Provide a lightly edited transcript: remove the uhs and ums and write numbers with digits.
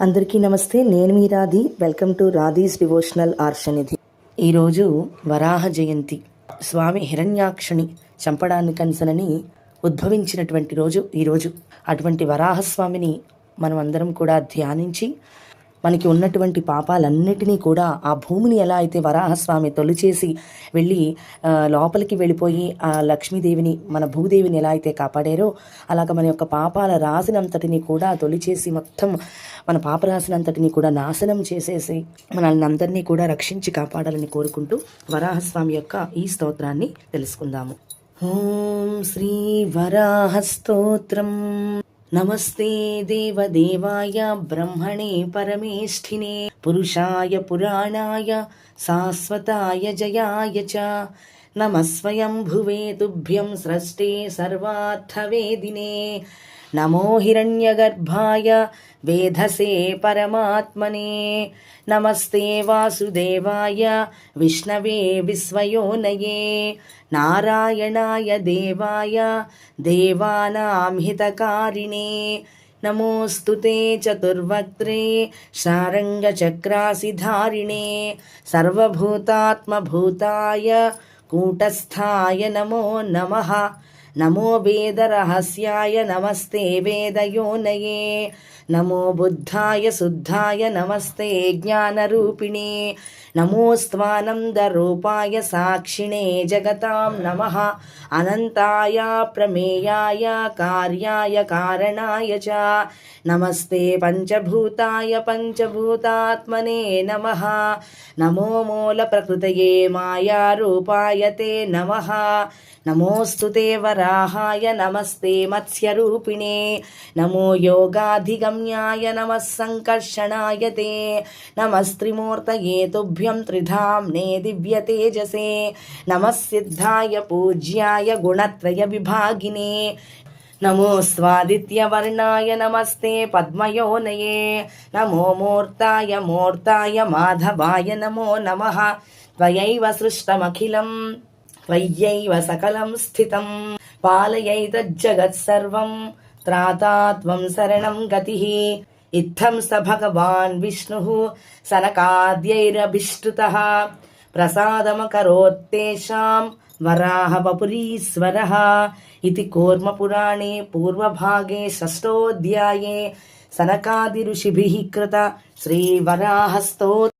అందరికీ నమస్తే. నేను మీ Radhi. Welcome to Radhi's devotional Arshanidhi. ఈరోజు వరాహ జయంతి. స్వామి హిరణ్యాక్షుని చంపడానికనిసనని ఉద్భవించినటువంటి రోజు ఈరోజు. అటువంటి వరాహస్వామిని మనం అందరం కూడా ధ్యానించి మనకి ఉన్నటువంటి పాపాలన్నిటినీ కూడా ఆ భూమిని ఎలా అయితే వరాహస్వామి తొలిచేసి వెళ్ళి లోపలికి వెళ్ళిపోయి ఆ లక్ష్మీదేవిని, మన భూదేవిని ఎలా అయితే కాపాడారో అలాగ మన యొక్క పాపాల రాశినంతటిని కూడా తొలిచేసి మొత్తం మన పాపరాశినంతటిని కూడా నాశనం చేసేసి మనల్ని అందరినీ కూడా రక్షించి కాపాడాలని కోరుకుంటూ వరాహస్వామి యొక్క ఈ స్తోత్రాన్ని తెలుసుకుందాము. ఓం శ్రీ వరాహ స్తోత్రం. నమస్తే దేవదేవాయ బ్రహ్మణే పరమేష్ఠినే పురుషాయ పురాణాయ శాశ్వతాయ జయాయ చ నమః స్వయంభువే తుభ్యం స్రష్టే సర్వార్థవేదినే నమో హిరణ్యగర్భాయ వేధసే పరమాత్మనే నమస్తే వాసుదేవాయ విష్ణవే విశ్వయోనయే నారాయణాయ దేవాయ దేవానాం హితకారిణే నమోస్తుతే చతుర్వక్త్రే శారంగచక్రాసిధారిణే సర్వభూతాత్మభూతాయ కూటస్థాయ నమో నమః. నమో వేదరహస్యాయ నమస్తే వేదయోనయే నమో బుద్ధాయ శుద్ధాయ నమస్తే జ్ఞానరూపిణే నమోస్త్వానందరూపాయ సాక్షిణే జగతాం నమః. అనంతాయ ప్రమేయాయ కార్యాయ కారణాయ చ నమస్తే పంచభూతాయ పంచభూతాత్మనే నమః. నమో మూల ప్రకృతయే మాయారూపాయ తే నమః. నమోస్తుతే వరాహాయ నమస్తే మత్స్యరూపిణే నమో యోగాధిగమ్యాయ నమః సంకర్షణాయ తే నమస్త్రిమూర్తయే తుభ్యం త్రిధామ్నే దివ్యతేజసే నమః సిద్ధాయ పూజ్యాయ గుణత్రయ విభాగినే నమో స్వాదిత్యవర్ణాయ నమస్తే పద్మయోనయే నమో మూర్తాయ మూర్తాయ మాధవాయ నమో నమః. త్వయైవ సృష్టమఖిలం త్వయ్యైవ సకలం స్థితం పాలయైతజ్జగత్సర్వం త్రాతా త్వం శరణం గతిః. ఇత్థం స భగవాన్ విష్ణుః సనకాద్యైరభిష్టుతః ప్రసాదమకరోత్తేషాం వరాహవపురీశ్వరः ఇతి కూర్మపురాణే పూర్వభాగే షష్ఠోऽధ్యాయే సనకాది ఋషిభిః కృత శ్రీవరాహ స్తోత్రం.